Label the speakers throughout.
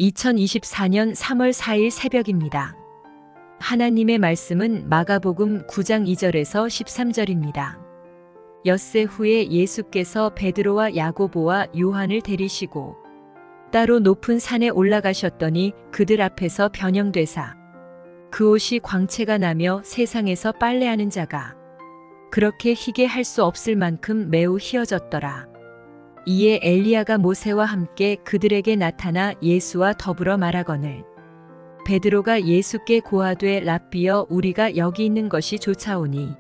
Speaker 1: 2024년 3월 4일 새벽입니다. 하나님의 말씀은 마가복음 9장 2절에서 13절입니다. 엿새 후에 예수께서 베드로와 야고보와 요한을 데리시고 따로 높은 산에 올라가셨더니 그들 앞에서 변형되사 그 옷이 광채가 나며 세상에서 빨래하는 자가 그렇게 희게 할 수 없을 만큼 매우 희어졌더라. 이에 엘리야가 모세와 함께 그들에게 나타나 예수와 더불어 말하거늘 베드로가 예수께 고하되 랍비여 우리가 여기 있는 것이 좋사오니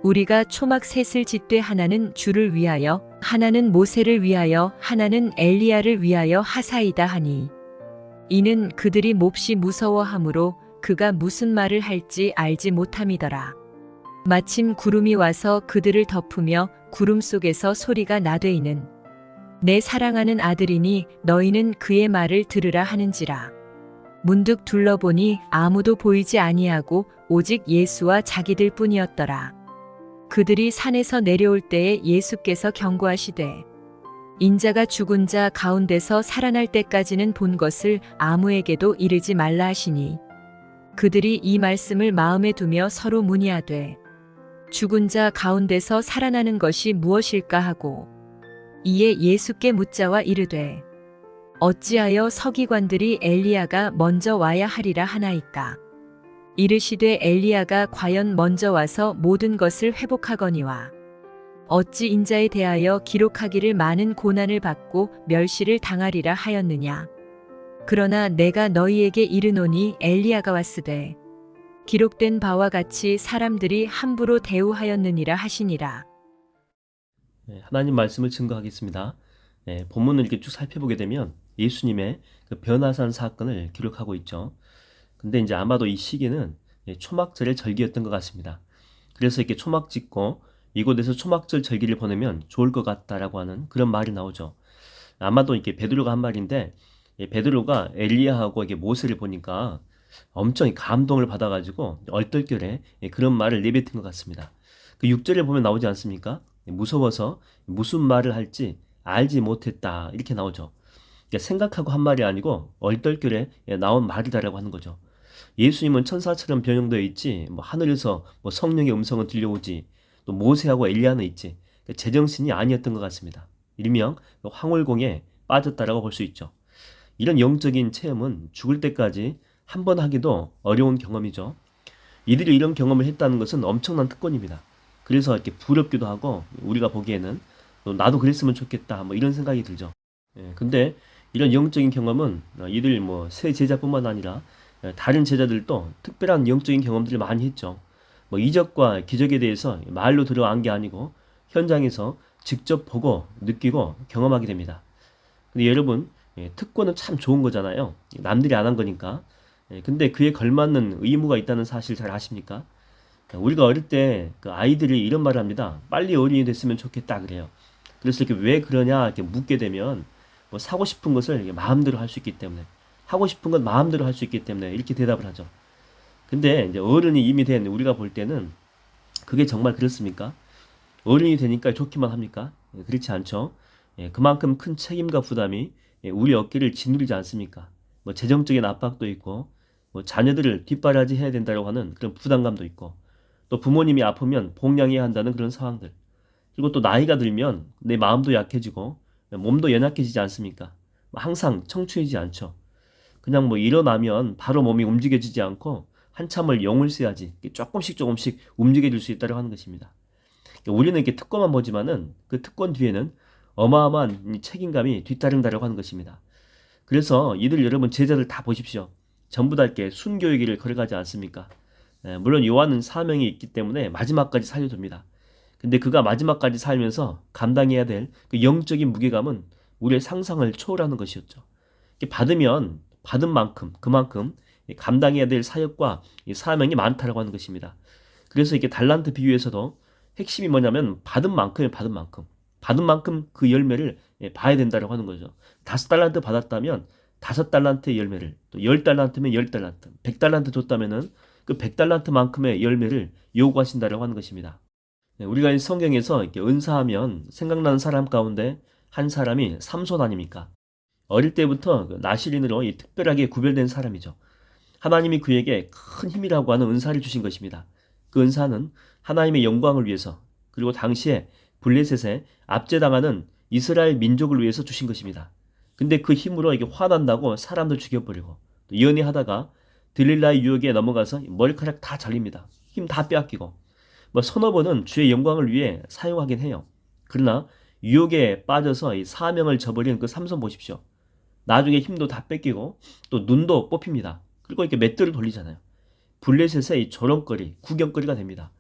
Speaker 1: 우리가 초막 셋을 짓되 하나는 주를 위하여 하나는 모세를 위하여 하나는 엘리야를 위하여 하사이다 하니 이는 그들이 몹시 무서워하므로 그가 무슨 말을 할지 알지 못함이더라. 마침 구름이 와서 그들을 덮으며 구름 속에서 소리가 나되이는 내 사랑하는 아들이니 너희는 그의 말을 들으라 하는지라. 문득 둘러보니 아무도 보이지 아니하고 오직 예수와 자기들 뿐이었더라. 그들이 산에서 내려올 때에 예수께서 경고하시되 인자가 죽은 자 가운데서 살아날 때까지는 본 것을 아무에게도 이르지 말라 하시니 그들이 이 말씀을 마음에 두며 서로 문의하되 죽은 자 가운데서 살아나는 것이 무엇일까 하고 이에 예수께 묻자와 이르되 어찌하여 서기관들이 엘리야가 먼저 와야 하리라 하나이까. 이르시되 엘리야가 과연 먼저 와서 모든 것을 회복하거니와 어찌 인자에 대하여 기록하기를 많은 고난을 받고 멸시를 당하리라 하였느냐. 그러나 내가 너희에게 이르노니 엘리야가 왔으되 기록된 바와 같이 사람들이 함부로 대우하였느니라 하시니라.
Speaker 2: 하나님 말씀을 증거하겠습니다. 본문을 이렇게 쭉 살펴보게 되면 예수님의 그 변화산 사건을 기록하고 있죠. 근데 이제 아마도 이 시기는 초막절의 절기였던 것 같습니다. 그래서 이렇게 초막 짓고 이곳에서 초막절 절기를 보내면 좋을 것 같다라고 하는 그런 말이 나오죠. 아마도 이렇게 베드로가 한 말인데 베드로가 엘리야하고 이게 모세를 보니까 엄청 감동을 받아가지고 얼떨결에 그런 말을 내뱉은 것 같습니다. 그 6절에 보면 나오지 않습니까? 무서워서 무슨 말을 할지 알지 못했다 이렇게 나오죠. 그러니까 생각하고 한 말이 아니고 얼떨결에 나온 말이다라고 하는 거죠. 예수님은 천사처럼 변형되어 있지 하늘에서 성령의 음성은 들려오지 또 모세하고 엘리야는 있지 제정신이 아니었던 것 같습니다. 일명 황홀공에 빠졌다라고 볼 수 있죠. 이런 영적인 체험은 죽을 때까지 한 번 하기도 어려운 경험이죠. 이들이 이런 경험을 했다는 것은 엄청난 특권입니다. 그래서 이렇게 부럽기도 하고 우리가 보기에는 나도 그랬으면 좋겠다 이런 생각이 들죠. 근데 이런 영적인 경험은 이들 세 제자뿐만 아니라 다른 제자들도 특별한 영적인 경험들을 많이 했죠. 이적과 기적에 대해서 말로 들어간 게 아니고 현장에서 직접 보고 느끼고 경험하게 됩니다. 근데 여러분 특권은 참 좋은 거잖아요. 남들이 안 한 거니까. 근데 그에 걸맞는 의무가 있다는 사실 잘 아십니까? 우리가 어릴 때 그 아이들이 이런 말을 합니다. 빨리 어른이 됐으면 좋겠다 그래요. 그래서 이렇게 왜 그러냐 이렇게 묻게 되면 사고 싶은 것을 마음대로 할 수 있기 때문에 하고 싶은 건 마음대로 할 수 있기 때문에 이렇게 대답을 하죠. 근데 이제 어른이 이미 된 우리가 볼 때는 그게 정말 그렇습니까? 어른이 되니까 좋기만 합니까? 그렇지 않죠. 그만큼 큰 책임과 부담이 우리 어깨를 짓누르지 않습니까? 재정적인 압박도 있고 자녀들을 뒷바라지 해야 된다고 하는 그런 부담감도 있고 또 부모님이 아프면 복양해야 한다는 그런 상황들 그리고 또 나이가 들면 내 마음도 약해지고 몸도 연약해지지 않습니까? 항상 청춘이지 않죠. 그냥 일어나면 바로 몸이 움직여지지 않고 한참을 용을 써야지 조금씩 움직여질 수 있다고 하는 것입니다. 우리는 이렇게 특권만 보지만은 그 특권 뒤에는 어마어마한 책임감이 뒤따른다고 하는 것입니다. 그래서 이들 여러분 제자들 다 보십시오. 전부 다 이렇게 순교의 길을 걸어가지 않습니까? 물론 요한은 사명이 있기 때문에 마지막까지 살려줍니다. 근데 그가 마지막까지 살면서 감당해야 될 그 영적인 무게감은 우리의 상상을 초월하는 것이었죠. 받으면 받은 만큼 그만큼 감당해야 될 사역과 사명이 많다라고 하는 것입니다. 그래서 이게 달란트 비유에서도 핵심이 뭐냐면 받은 만큼 그 열매를 봐야 된다고 하는 거죠. 5달란트 받았다면 5달란트의 열매를, 또 10달란트면 10달란트, 100달란트 줬다면은 그 100달란트만큼의 열매를 요구하신다고 하는 것입니다. 우리가 이 성경에서 이렇게 은사하면 생각나는 사람 가운데 한 사람이 삼손 아닙니까? 어릴 때부터 그 나시린으로 이 특별하게 구별된 사람이죠. 하나님이 그에게 큰 힘이라고 하는 은사를 주신 것입니다. 그 은사는 하나님의 영광을 위해서, 그리고 당시에 블레셋에 압제당하는 이스라엘 민족을 위해서 주신 것입니다. 근데 그 힘으로 이게 화난다고 사람들 죽여버리고, 또 연애하다가 들릴라의 유혹에 넘어가서 머리카락 다 잘립니다. 힘 다 빼앗기고, 뭐 서너 번은 주의 영광을 위해 사용하긴 해요. 그러나 유혹에 빠져서 이 사명을 저버린 그 삼손 보십시오. 나중에 힘도 다 뺏기고 또 눈도 뽑힙니다. 그리고 이렇게 맷돌을 돌리잖아요. 블레셋의 이 조롱거리, 구경거리가 됩니다.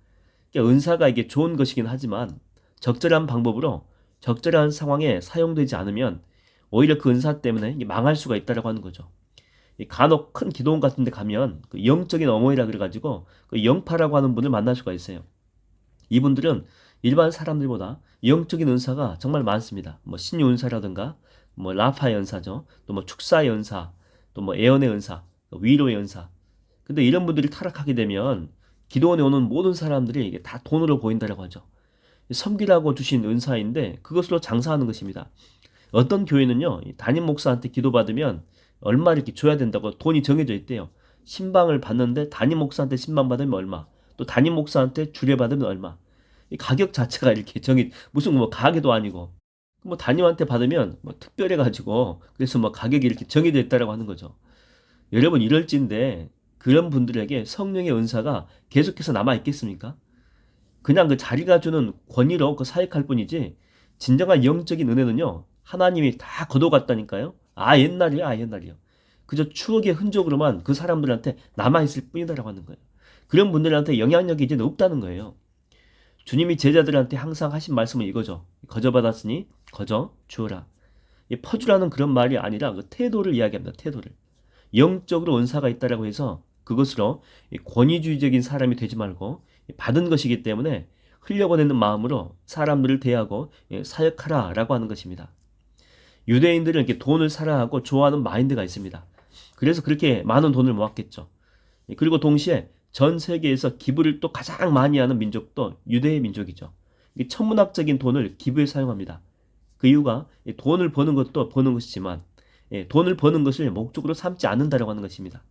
Speaker 2: 그러니까 은사가 이게 좋은 것이긴 하지만 적절한 방법으로 적절한 상황에 사용되지 않으면 오히려 그 은사 때문에 망할 수가 있다라고 하는 거죠. 간혹 큰 기도원 같은 데 가면 그 영적인 어머니라 그래가지고 그 영파라고 하는 분을 만날 수가 있어요. 이분들은 일반 사람들보다 영적인 은사가 정말 많습니다. 뭐 신유 은사라든가 뭐 라파의 은사죠. 또 뭐 축사의 은사, 또 뭐 예언의 은사, 위로의 은사. 근데 이런 분들이 타락하게 되면 기도원에 오는 모든 사람들이 이게 다 돈으로 보인다라고 하죠. 섬기라고 주신 은사인데 그것으로 장사하는 것입니다. 어떤 교회는요, 담임 목사한테 기도받으면 얼마 이렇게 줘야 된다고 돈이 정해져 있대요. 신방을 받는데 담임 목사한테 신방 받으면 얼마, 또 담임 목사한테 주례 받으면 얼마. 이 가격 자체가 이렇게 무슨 뭐 가게도 아니고, 뭐 담임한테 받으면 뭐 특별해 가지고 그래서 뭐 가격이 이렇게 정해져 있다라고 하는 거죠. 여러분 이럴진데 그런 분들에게 성령의 은사가 계속해서 남아 있겠습니까? 그냥 그 자리가 주는 권위로 그 사역할 뿐이지 진정한 영적인 은혜는요, 하나님이 다 거둬갔다니까요. 옛날이요. 그저 추억의 흔적으로만 그 사람들한테 남아있을 뿐이다라고 하는 거예요. 그런 분들한테 영향력이 이제 없다는 거예요. 주님이 제자들한테 항상 하신 말씀은 이거죠. 거저받았으니 거저 주어라. 퍼주라는 그런 말이 아니라 그 태도를 이야기합니다. 태도를. 영적으로 은사가 있다라고 해서 그것으로 권위주의적인 사람이 되지 말고 받은 것이기 때문에 흘려보내는 마음으로 사람들을 대하고 사역하라라고 하는 것입니다. 유대인들은 이렇게 돈을 사랑하고 좋아하는 마인드가 있습니다. 그래서 그렇게 많은 돈을 모았겠죠. 그리고 동시에 전 세계에서 기부를 또 가장 많이 하는 민족도 유대의 민족이죠. 천문학적인 돈을 기부에 사용합니다. 그 이유가 돈을 버는 것도 버는 것이지만 돈을 버는 것을 목적으로 삼지 않는다라고 하는 것입니다.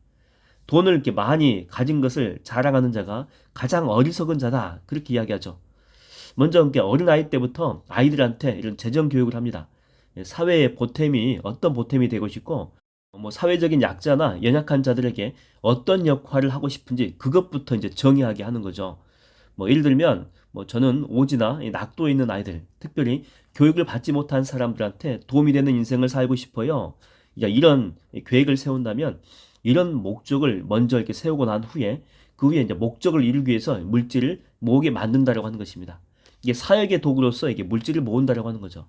Speaker 2: 돈을 이렇게 많이 가진 것을 자랑하는 자가 가장 어리석은 자다, 그렇게 이야기하죠. 먼저 이렇게 어린아이 때부터 아이들한테 이런 재정 교육을 합니다. 사회의 보탬이 어떤 보탬이 되고 싶고, 뭐 사회적인 약자나 연약한 자들에게 어떤 역할을 하고 싶은지 그것부터 이제 정의하게 하는 거죠. 뭐 예를 들면 뭐 저는 오지나 낙도에 있는 아이들, 특별히 교육을 받지 못한 사람들한테 도움이 되는 인생을 살고 싶어요. 이런 계획을 세운다면 이런 목적을 먼저 이렇게 세우고 난 후에 그 후에 이제 목적을 이루기 위해서 물질을 모으게 만든다라고 하는 것입니다. 이게 사역의 도구로서 이게 물질을 모은다라고 하는 거죠.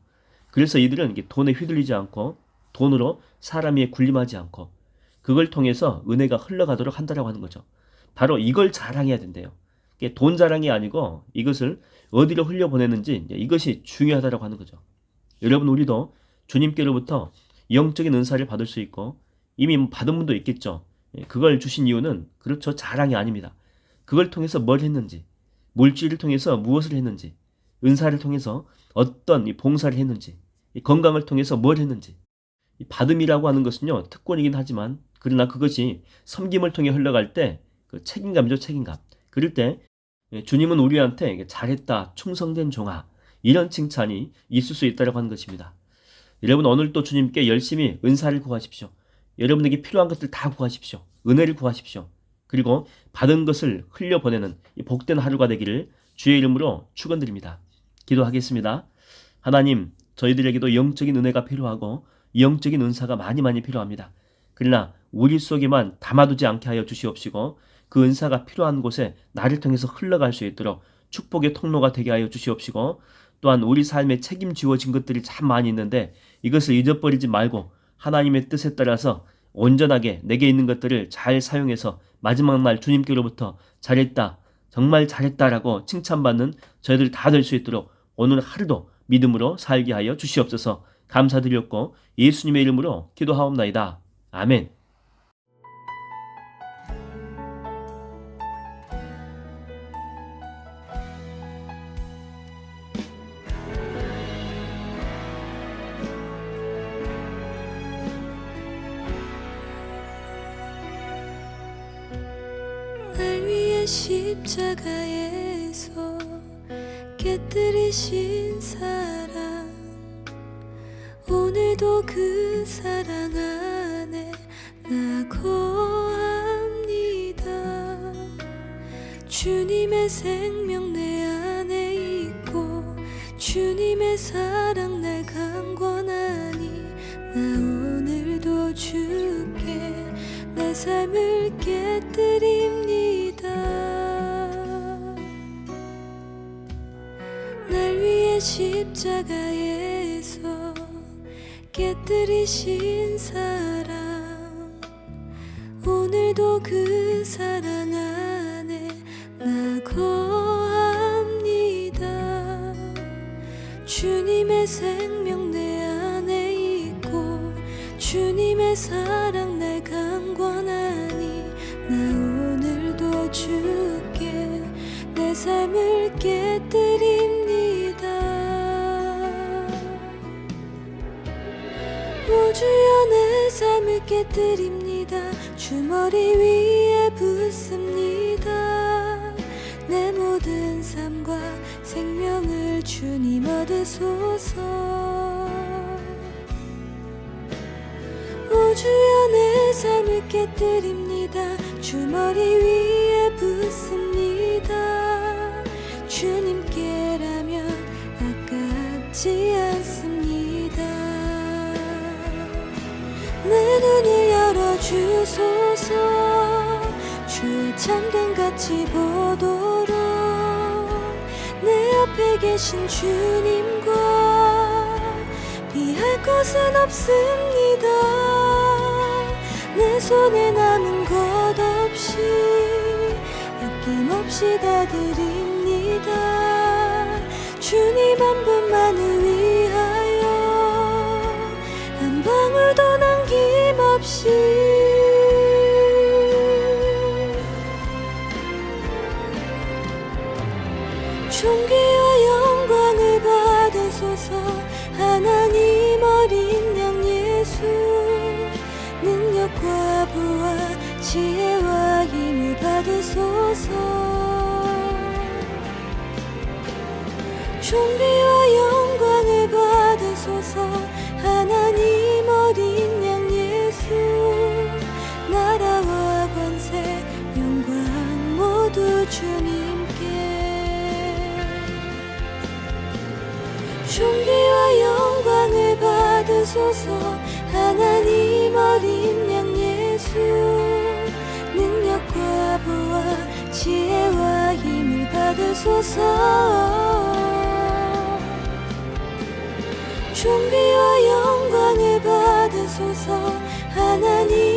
Speaker 2: 그래서 이들은 이게 돈에 휘둘리지 않고 돈으로 사람이 군림하지 않고 그걸 통해서 은혜가 흘러가도록 한다라고 하는 거죠. 바로 이걸 자랑해야 된대요. 이게 돈 자랑이 아니고 이것을 어디로 흘려보내는지 이것이 중요하다라고 하는 거죠. 여러분 우리도 주님께로부터 영적인 은사를 받을 수 있고 이미 받은 분도 있겠죠. 그걸 주신 이유는 그렇죠, 자랑이 아닙니다. 그걸 통해서 뭘 했는지, 물질을 통해서 무엇을 했는지, 은사를 통해서 어떤 봉사를 했는지, 건강을 통해서 뭘 했는지. 받음이라고 하는 것은요, 특권이긴 하지만 그러나 그것이 섬김을 통해 흘러갈 때 그 책임감이죠, 책임감. 그럴 때 주님은 우리한테 잘했다, 충성된 종아, 이런 칭찬이 있을 수 있다고 하는 것입니다. 여러분 오늘 또 주님께 열심히 은사를 구하십시오. 여러분에게 필요한 것들 다 구하십시오. 은혜를 구하십시오. 그리고 받은 것을 흘려보내는 이 복된 하루가 되기를 주의 이름으로 축원드립니다. 기도하겠습니다. 하나님, 저희들에게도 영적인 은혜가 필요하고 영적인 은사가 많이 필요합니다. 그러나 우리 속에만 담아두지 않게 하여 주시옵시고 그 은사가 필요한 곳에 나를 통해서 흘러갈 수 있도록 축복의 통로가 되게 하여 주시옵시고, 또한 우리 삶에 책임지워진 것들이 참 많이 있는데 이것을 잊어버리지 말고 하나님의 뜻에 따라서 온전하게 내게 있는 것들을 잘 사용해서 마지막 날 주님께로부터 잘했다, 정말 잘했다라고 칭찬받는 저희들이 다 될 수 있도록 오늘 하루도 믿음으로 살게 하여 주시옵소서. 감사드렸고 예수님의 이름으로 기도하옵나이다. 아멘.
Speaker 3: 십자가에서 깨뜨리신 사랑, 오늘도 그 사랑 안에 나 거합니다. 주님의 생명 내 안에 있고 주님의 사랑 날 강권하니 나 오늘도 주께 내 삶을 깨뜨립니다. 날 위해 십자가에서 깨뜨리신 사랑, 오늘도 그 사랑 안에 나 거합니다. 주님의 생명 내 안에 있고 주님의 사랑 날 강권하니 나 오늘도 주께 내 삶을 깨뜨립니다. 오 주여 내 삶을 깨뜨립니다. 주 머리 위에 붓습니다. 내 모든 삶과 생명을 주님 얻으소서. 오 주여 내 삶을 깨뜨립니다. 주 머리 위에 붓습니다. 주님께라면 아깝지 않습니다. 내 눈을 열어주소서. 주의 참됨같이 보도록 내 옆에 계신 주님과 피할 곳은 없습니다. 내 손에 남은 것 없이 아낌없이 다 드립니다. 주님 한 분만을 위하여 한 방울도 남김없이. 존귀와 영광을 받으소서. 하나님 어린 양 예수, 능력과 부와 지혜와 힘을 받으소서. 존귀와 영광을 받으소서. 하나님 어린 양 예수, 나라와 권세 영광 모두 주님께. 존귀와 영광을 받으소서. 하나님 어린 양 예수, 능력과 부와 지혜와 힘을 받으소서. 존귀와 영광을 받으소서. 하나님